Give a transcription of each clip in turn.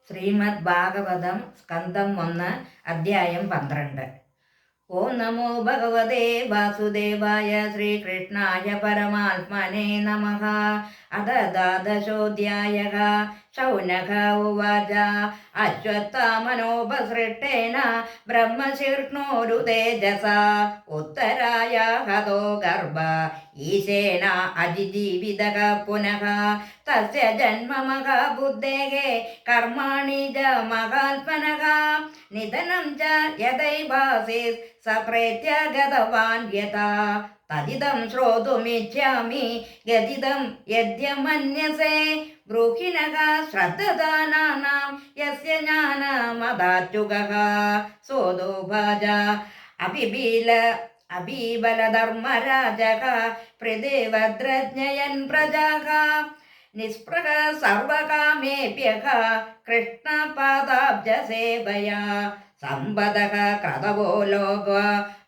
ശ്രീമദ് ഭാഗവതം സ്കന്ധം 1 അധ്യായം 12. ഓം നമോ ഭഗവതേ വാസുദേവായ ശ്രീകൃഷ്ണായ പരമാത്മനെ നമഃ. അഥ ദ്വാദശോऽധ്യായഃ. ശൗനക ഉവാച അശ്വത്ഥാമനോപസൃഷ്ടേന ബ്രഹ്മശീർഷ്ണോരു തേജസാ ഉത്തരായ ഹതോ ഗർഭ ഈശേന അജിജീവിതഃ പുനഃ തസ്യ ജന്മ മഹാബുദ്ധേः കർമാണി ച മഹാത്മനഃ നിധനം ച യഥൈവാസീത് സപ്രേത്യ ഗതവാൻ യഥാ തദിദം ശ്രോതുമിച്ഛാമി ഗതിദം യദ്യമന്യസേ ബ്രൂഹിണഃ ശ്രദ്ധദാനാനാം യസ്യ ജ്ഞാനമദാച്യുകഃ സോദോഭാജ അബീബലധർമ്മരാജഃ പ്രതിവദ്രജ്ഞയൻ പ്രജാഃ നിസ്പൃഹ സർവകാമേഭ്യഃ കൃഷ്ണപാദാബ്ജസേവയാ സമ്പദഃ ക്രതവോ ലോക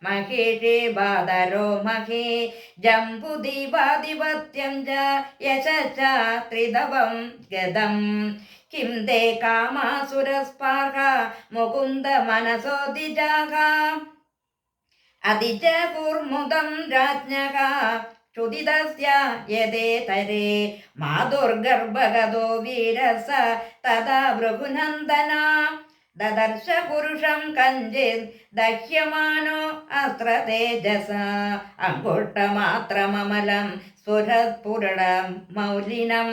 മഹിഷി ബാദരോ മഹി ജംബുദീപാധിപത്യം ച യശശ്ച ത്രിധവം ഗതം കിം തേ കാമാസുരസ്പാർഹ മുകുന്ദ മനസോദിജാഃ അതിജ കുർമുദം രാജ്ഞഃ ക്ഷുദിതസ്യ യഥേതരേ മാതുർഗർഭഗതോ വീരസ തഥാ ഭൃഗുനന്ദന ദദർശ പുരുഷം കഞ്ചിത് ദഹ്യമാനോ അസ്ത്ര തേജസ അങ്കുഷ്ടമാത്രമമലം സ്ഫുരത്പുരണം മൗലിനം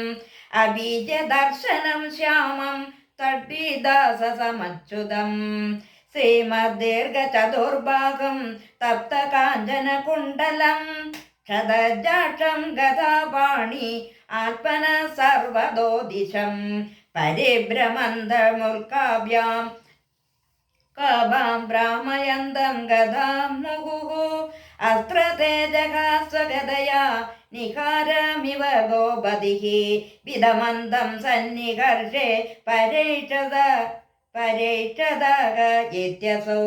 അബീജദർശനം ശ്യാമം തഡ്വിദാസമച്യുതം ശ്രീമദ്ദീർഘചതുർഭാഗം തപ്തകാഞ്ചനകുണ്ടലം ക്ഷതജാക്ഷം ഗതാപാണി ആത്മന സർവതോ ദിശം പരിഭ്രമന്തമുൽക്കാഭ്യാം കാഭാം ഭ്രാമയന്തം ഗതാം മുഹുഃ അസ്ത്രതേജഃ സ്വഗതയാ നിഹാരമിവ ഗോപതിഃ വിദമന്തം സന്നികർഷേ പരൈക്ഷതഃ ഇത്യസോ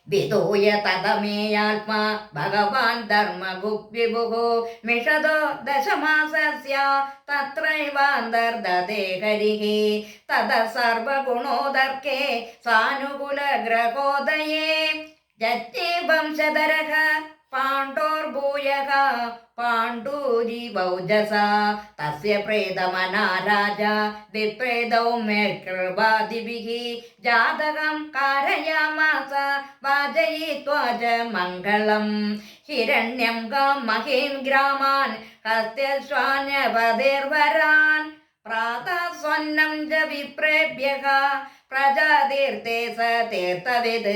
വിദൂയ തതമേയാത്മാ ഭഗവാൻ ധർമ്മഭുക്വിഭുഃ മിഷതോ ദശമാസസ്യ തത്രൈവാന്തർദധേ ഹരിഃ തതഃ സർവഗുണോദർക്കേ സാനുകൂലഗ്രഹോദയേ ജജ്ഞേ വംശധരഃ പാണ്ഡോർഭൂയഃ പാണ്ഡൂരിവൗജസാ തസ്യ പ്രേതമനാ രാജാ വിപ്രേതൗമ്യകൃപാദിഭിः ജാതകം കാരയാമാസ വാജയിത്വാ ച മംഗളം ഹിരണ്യം ഗാം മഹീൻ ഗ്രാമാൻ ഹസ്ത്യശ്വാന്യപതിർവരാൻ പ്രാതഃ സ്വന്നം ച വിപ്രേഭ്യഃ പ്രജാതീർത്ഥേ സ തീർത്ഥവിദ്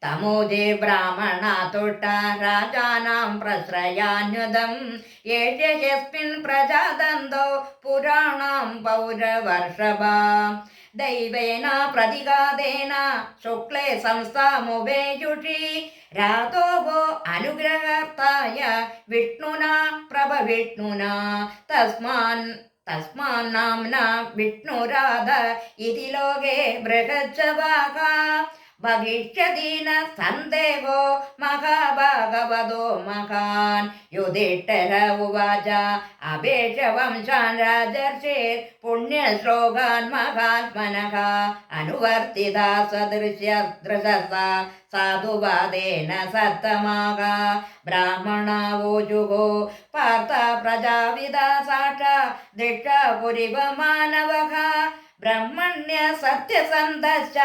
തമോജേ ബ്രാഹ്മണാ തുഷ്ട രാജാനാം പ്രശ്രയാന്യുതം യേഷ്യസ്മിൻ പ്രജാദന്തോ പുരാണാം പൗരവർഷഭാ ദൈവേന പ്രതിഘാതേന ശുക്ലേ സംസ്ഥാമുപേയുഷി രാതോ വോ അനുഗ്രഹാർത്ഥായ വിഷ്ണുനാ പ്രഭവിഷ്ണുനാ തസ്മാന്നാംനാ വിഷ്ണുരാധ ഇതി ലോകേ ബൃഹച്ഛവാഹ ഭവിഷ്യതീന സന്ദേഹോ മഹാഭാഗവതോ മഹാൻ യുധിഷ്ഠിര ഉവാച അപേക്ഷവംശാൻ രാജർഷേർ പുണ്യശ്ലോകാൻ മഹാത്മനഃ അനുവർത്തിതാ സദൃശ സാധുവാദേന സത്തമാക ബ്രാഹ്മണാവോജുഃ പാർത്ഥ പ്രജാവിദാ സാക്ഷാ ദൃഷ്ട പുരിവ മാനവഃ ബ്രഹ്മണ്യ സത്യസന്ധശ്ച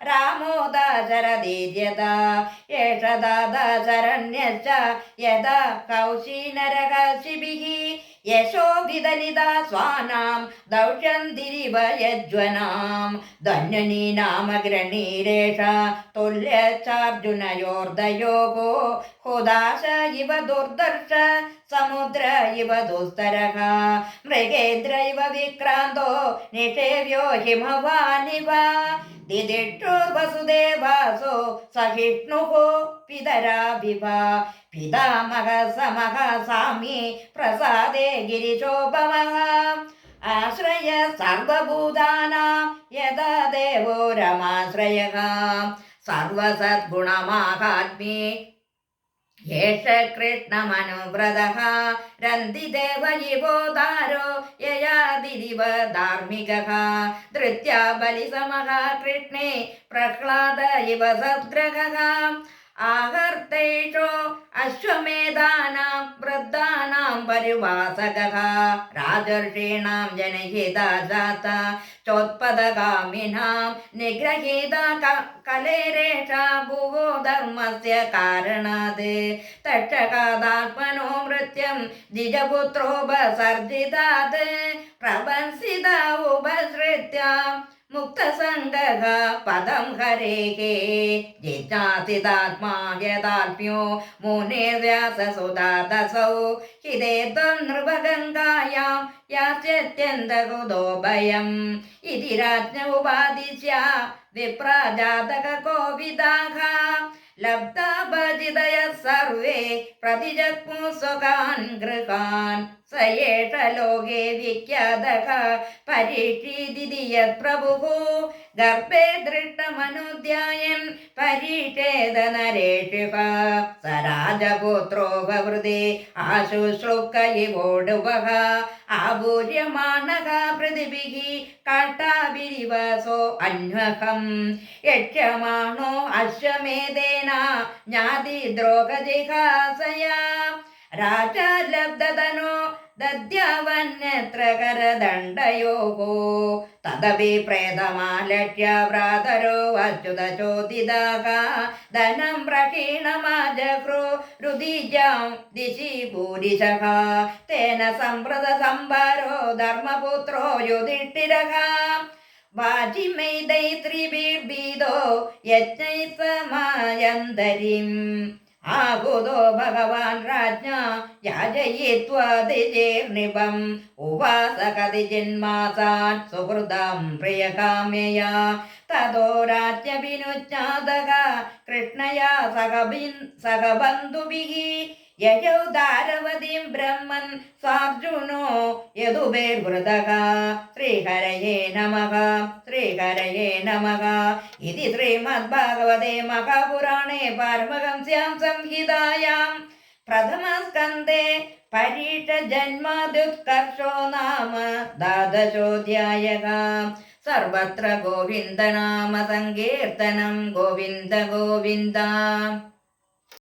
രാമോ ദാശരഥീര്യത ഏഷ ദാശരണ്യശ്ച യഥാ കൗശീനരഃ ശിഭിഃ യശോ വിദലിതാ സ്വാനാം ദൗഷ്യന്തിരിവ യജ്വനാം ധന്വനീനാമഗ്രണീരേഷ തുല്യച്ചാർജുനയോർദയോः ഹുദാശ ഇവ ദുർദർശ സമുദ്ര ഇവ ദുസ്തരഃ മൃഗേന്ദ്ര ഇവ വിക്രാന്തോ നിഷേവ്യോ ഹിമവാനിവ ദിദിക്ഷുർവസുദേവാസോ സഹിഷ്ണുഃ പിതരാഭിവ പിതാമഹ സമഹ സാമി പ്രസാദേ ഗിരിശോഭവഃ ആശ്രയ സർവഭൂതാനാം യഥാ ദേവോ രമാശ്രയഃ സർവസദ്ഗുണമാഹാത്മ്യേ യേഷ കൃഷ്ണമനുവ്രതഃ രന്തിദേവയിവോദാരോ യയാതിരിവ ധാർമ്മികഃ ധൃത്യാ ബലിസമഃ കൃഷ്ണേ പ്രഹ്ലാദ ഇവ സദ്ഗ്രഹഃ आहर्तेषो अश्वमेधानां वृद्धानां परिवासगः राजर्षीणां जनहिता जाता चोत्पदगामिनां निग्रहीता कलेरेषा भुवो धर्मस्य कारणात् तक्षकादात्मनो मृत्युं द्विजपुत्रोपसर्जितात् प्रबंसिता उपसृत्या मुक्तसङ्गः पदं हरेः जिज्ञासितात्मा यदात्म्यो मुनिर्व्याससुधादसौ हिते त्वं नृपगङ्गायां यास्यत्यन्तकुतो भयम् इति राज्ञ उपादिश्य विप्राजातककोविदाः लब्धाभजितयः सर्वे प्रतिजग्मुः स्वकान् गृहान् स एष लोके विख्यातः परीक्षिदिति यत्प्रभुः गर्भे दृष्टमनुध्यायन् परीक्षेद नरेषुः स राजपुत्रो भवृदे आशुश्रुक इवोडुवः आभूर्यमाणः पृथिभिः काष्ठाभिरिवसो अन्वहम् यक्ष्यमाणो अश्वमेधेन ज्ञातिद्रोहजिहासया राजा लब्धतनो दद्यावन्यत्र करदण्डयोः तदपि प्रेतमालक्ष्य भ्रातरो अच्युतचोदिताः धनं प्रहीणमाजह्रो रुदिजां दिशि भूरिशः तेन सम्प्रतसम्भरो धर्मपुत्रो युधिष्ठिरः वाजिमैदैत्रिभिर्भीतो यज्ञैः समायन्तरीम् आहुतो भगवान् राज्ञा याजयित्वा दिजेर्निभम् उवास कतिचिन्मासान् सुहृदां प्रियकाम्यया ततो राज्ञविनुज्ञातः कृष्णया सह बन्धुभिः ययौ दारवतीं ब्रह्मन् सार्जुनो यदुभैर्वृतः श्रीहरये नमः श्रीहरये नमः इति श्रीमद्भागवते महापुराणे पारमहंस्यां संहितायां प्रथमस्कन्धे परीक्षजन्माद्युत्कर्षो नाम द्वादशोऽध्यायः सर्वत्र गोविन्दनाम सङ्कीर्तनं गोविन्द गोविन्द।